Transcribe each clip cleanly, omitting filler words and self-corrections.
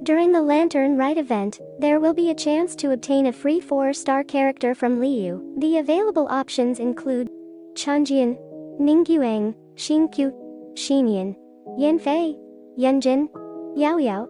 During the Lantern Rite event, there will be a chance to obtain a free 4-star character from Liyue. The available options include Chongyun, Ningguang, Xingqiu, Xinyan, Yanfei, Yunjin, YaoYao,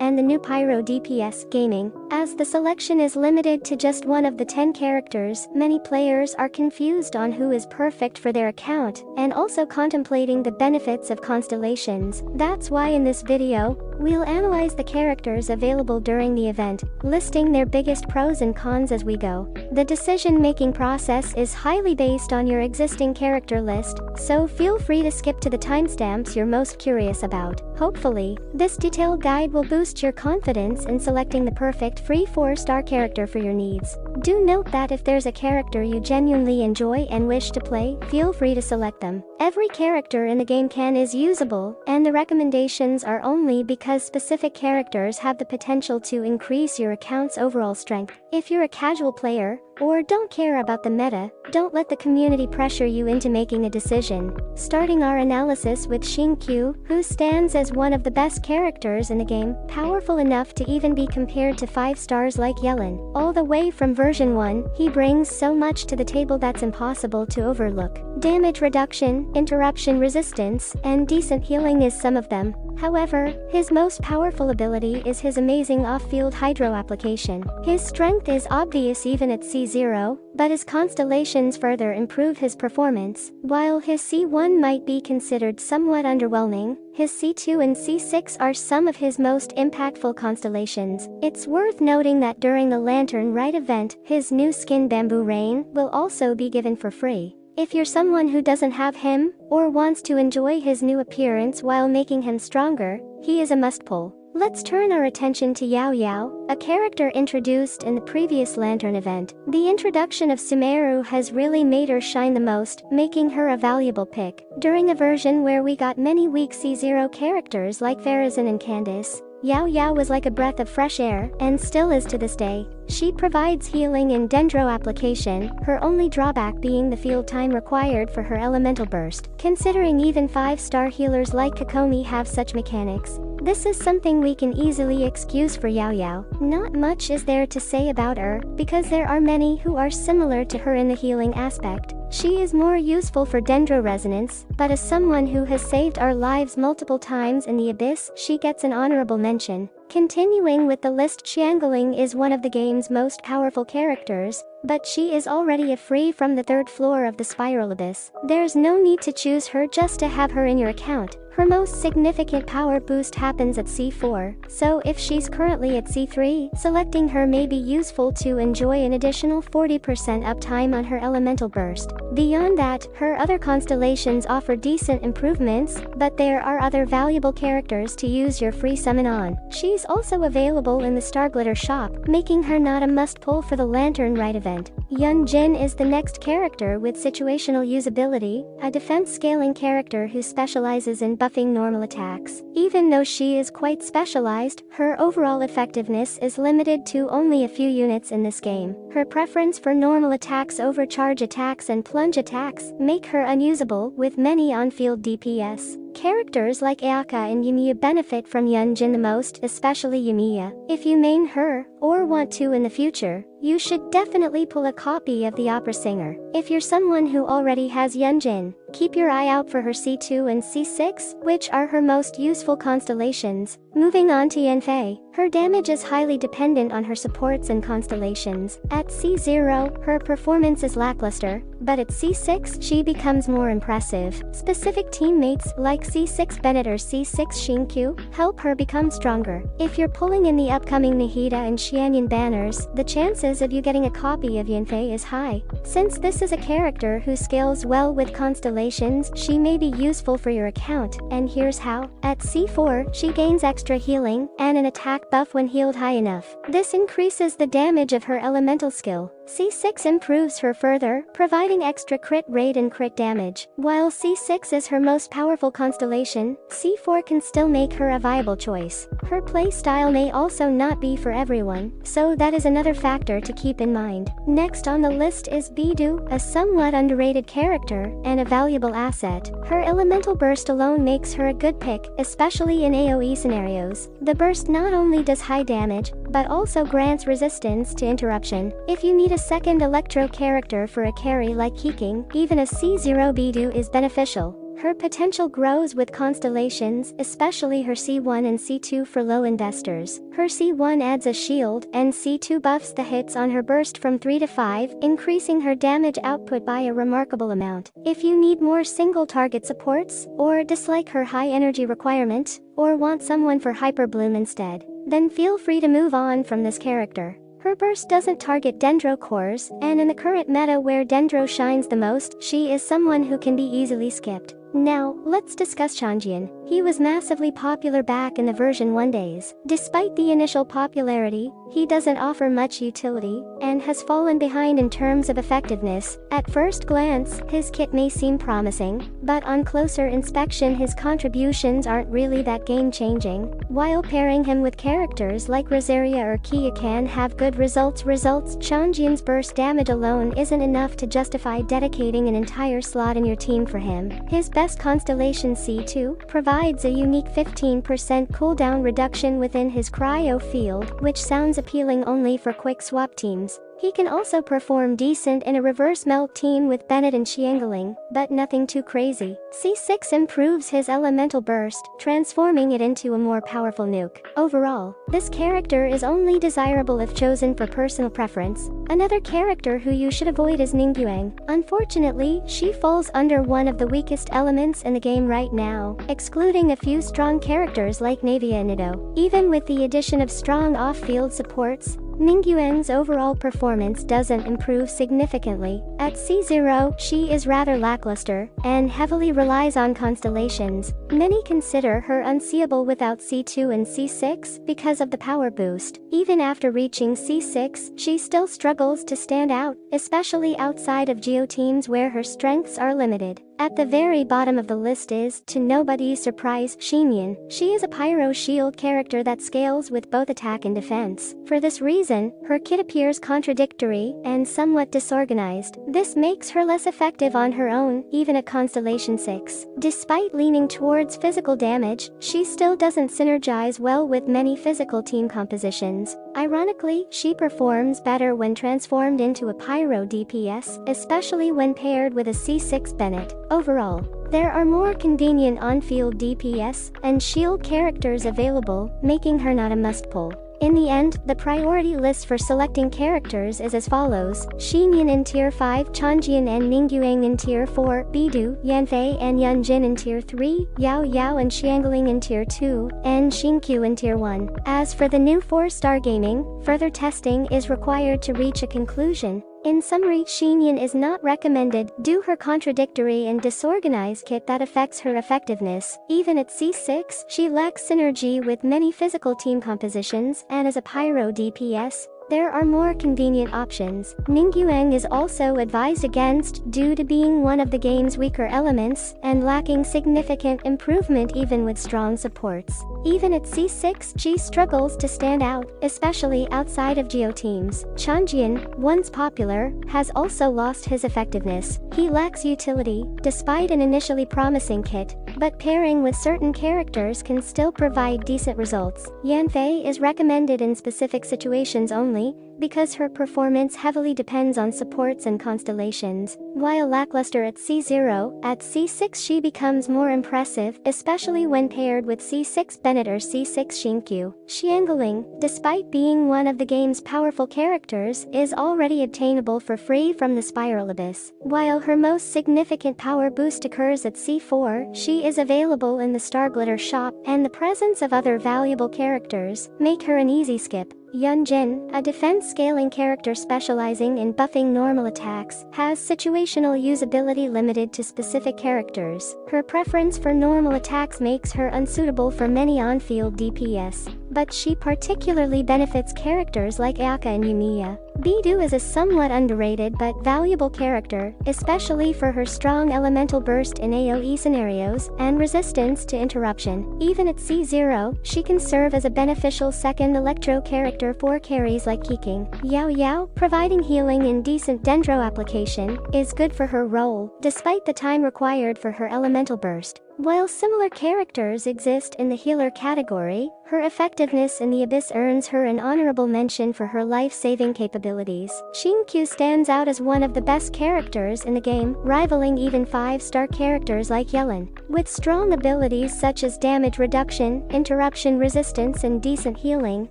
and the new Pyro DPS gaming. As the selection is limited to just one of the 10 characters, many players are confused on who is perfect for their account, and also contemplating the benefits of constellations. That's why in this video, we'll analyze the characters available during the event, listing their biggest pros and cons as we go. The decision-making process is highly based on your existing character list, so feel free to skip to the timestamps you're most curious about. Hopefully, this detailed guide will boost your confidence in selecting the perfect free 4-star character for your needs. Do note that if there's a character you genuinely enjoy and wish to play, feel free to select them. Every character in the game is usable, and the recommendations are only because specific characters have the potential to increase your account's overall strength. If you're a casual player, or don't care about the meta, don't let the community pressure you into making a decision. Starting our analysis with Xingqiu, who stands as one of the best characters in the game, powerful enough to even be compared to 5 stars like Yelan. All the way from version 1, he brings so much to the table that's impossible to overlook. Damage reduction, interruption resistance, and decent healing is some of them. However, his most powerful ability is his amazing off-field hydro application. His strength is obvious even at C0, but his constellations further improve his performance. While his C1 might be considered somewhat underwhelming, his C2 and C6 are some of his most impactful constellations. It's worth noting that during the Lantern Rite event, his new skin Bamboo Rain will also be given for free. If you're someone who doesn't have him, or wants to enjoy his new appearance while making him stronger, he is a must-pull. Let's turn our attention to YaoYao, a character introduced in the previous Lantern event. The introduction of Sumeru has really made her shine the most, making her a valuable pick. During a version where we got many weak C0 characters like Faruzan and Candace, YaoYao was like a breath of fresh air, and still is to this day. She provides healing and dendro application, her only drawback being the field time required for her elemental burst. Considering even 5-star healers like Kokomi have such mechanics, this is something we can easily excuse for YaoYao. Not much is there to say about her, because there are many who are similar to her in the healing aspect. She is more useful for dendro resonance, but as someone who has saved our lives multiple times in the abyss, she gets an honorable mention. Continuing with the list, xiangling is one of the game's most powerful characters, but she is already free from the 3rd floor of the spiral abyss. There's no need to choose her just to have her in your account. Her most significant power boost happens at C4, so if she's currently at C3, selecting her may be useful to enjoy an additional 40% uptime on her elemental burst. Beyond that, her other constellations offer decent improvements, but there are other valuable characters to use your free summon on. She's also available in the Starglitter shop, making her not a must-pull for the Lantern Rite event. Yunjin is the next character with situational usability, a defense scaling character who specializes in buffing normal attacks. Even though she is quite specialized, her overall effectiveness is limited to only a few units in this game. Her preference for normal attacks over charge attacks and plunge attacks make her unusable with many on-field DPS. Characters like Ayaka and Yumiya benefit from Yunjin the most, especially Yumiya. If you main her, or want to in the future, you should definitely pull a copy of the opera singer. If you're someone who already has Yunjin, keep your eye out for her C2 and C6, which are her most useful constellations. Moving on to Yanfei, her damage is highly dependent on her supports and constellations. At C0, her performance is lackluster, but at C6, she becomes more impressive. Specific teammates like C6 Bennett or C6 Xingqiu help her become stronger. If you're pulling in the upcoming Nahida and Xinyan banners, the chances of you getting a copy of Yanfei is high. Since this is a character who scales well with constellations, she may be useful for your account, and here's how. At C4, she gains extra healing and an attack buff when healed high enough. This increases the damage of her elemental skill. C6 improves her further, providing extra crit rate and crit damage. While C6 is her most powerful constellation, C4 can still make her a viable choice. Her playstyle may also not be for everyone, so that is another factor to keep in mind. Next on the list is Beidou, a somewhat underrated character and a valuable asset. Her elemental burst alone makes her a good pick, especially in AoE scenarios. The burst not only does high damage, but also grants resistance to interruption. If you need a second electro character for a carry like Xingqiu, even a C0 Beidou is beneficial. Her potential grows with constellations, especially her C1 and C2 for low investors. Her C1 adds a shield, and C2 buffs the hits on her burst from 3 to 5, increasing her damage output by a remarkable amount. If you need more single target supports, or dislike her high energy requirement, or want someone for Hyper Bloom instead, then feel free to move on from this character. Her burst doesn't target dendro cores, and in the current meta where dendro shines the most, she is someone who can be easily skipped. Now, let's discuss Chongyun. He was massively popular back in the version 1 days. Despite the initial popularity, he doesn't offer much utility, and has fallen behind in terms of effectiveness. At first glance, his kit may seem promising, but on closer inspection his contributions aren't really that game-changing. While pairing him with characters like Rosaria or Kia can have good results, Chongyun's burst damage alone isn't enough to justify dedicating an entire slot in your team for him. His best constellation C2 provides a unique 15% cooldown reduction within his cryo field, which sounds appealing only for quick swap teams. He can also perform decent in a reverse melt team with Bennett and xiangling, but nothing too crazy. C6 improves his elemental burst, transforming it into a more powerful nuke. Overall, this character is only desirable if chosen for personal preference. Another character who you should avoid is Ningguang. Unfortunately, she falls under one of the weakest elements in the game right now, excluding a few strong characters like Navia and Nido. Even with the addition of strong off-field supports, Ningguang's overall performance doesn't improve significantly. At C0, she is rather lackluster, and heavily relies on constellations. Many consider her unseeable without C2 and C6 because of the power boost. Even after reaching C6, she still struggles to stand out, especially outside of geo teams where her strengths are limited. At the very bottom of the list is, to nobody's surprise, Xinyan. She is a pyro shield character that scales with both attack and defense. For this reason, her kit appears contradictory and somewhat disorganized. This makes her less effective on her own, even at Constellation 6. Despite leaning towards physical damage, she still doesn't synergize well with many physical team compositions. Ironically, she performs better when transformed into a Pyro DPS, especially when paired with a C6 Bennett. Overall, there are more convenient on-field DPS and shield characters available, making her not a must-pull. In the end, the priority list for selecting characters is as follows: Xinyan in Tier 5, Chongyun and Ningguang in Tier 4, Beidou, Yanfei and Yunjin in Tier 3, YaoYao and xiangling in Tier 2, and Xingqiu in Tier 1. As for the new 4-star gaming, further testing is required to reach a conclusion. In summary, Xinyan is not recommended due to her contradictory and disorganized kit that affects her effectiveness. Even at C6, she lacks synergy with many physical team compositions, and as a Pyro DPS, there are more convenient options. Ningguang is also advised against due to being one of the game's weaker elements and lacking significant improvement even with strong supports. Even at C6, she struggles to stand out, especially outside of geo teams. Chongyun, once popular, has also lost his effectiveness. He lacks utility, despite an initially promising kit, but pairing with certain characters can still provide decent results. Yanfei is recommended in specific situations only, because her performance heavily depends on supports and constellations. While lackluster at C0, at C6 she becomes more impressive, especially when paired with C6 Bennett or C6 Xingqiu. Xiangling, despite being one of the game's powerful characters, is already obtainable for free from the Spiral Abyss. While her most significant power boost occurs at C4, she is available in the Star Glitter shop, and the presence of other valuable characters make her an easy skip. Yunjin, a defense scaling character specializing in buffing normal attacks, has situational usability limited to specific characters. Her preference for normal attacks makes her unsuitable for many on-field DPS, but she particularly benefits characters like Aka and Yumiya. Beidou is a somewhat underrated but valuable character, especially for her strong elemental burst in AoE scenarios, and resistance to interruption. Even at C0, she can serve as a beneficial second electro character for carries like Xingqiu. YaoYao, providing healing in decent dendro application, is good for her role, despite the time required for her elemental burst. While similar characters exist in the healer category, her effectiveness in the Abyss earns her an honorable mention for her life-saving capabilities. Xingqiu stands out as one of the best characters in the game, rivaling even 5-star characters like Yelan. With strong abilities such as damage reduction, interruption resistance and decent healing,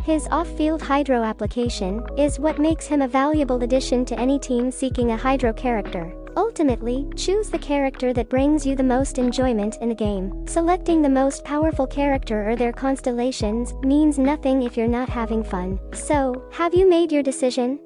his off-field hydro application is what makes him a valuable addition to any team seeking a hydro character. Ultimately, choose the character that brings you the most enjoyment in the game. Selecting the most powerful character or their constellations means nothing if you're not having fun. So, have you made your decision?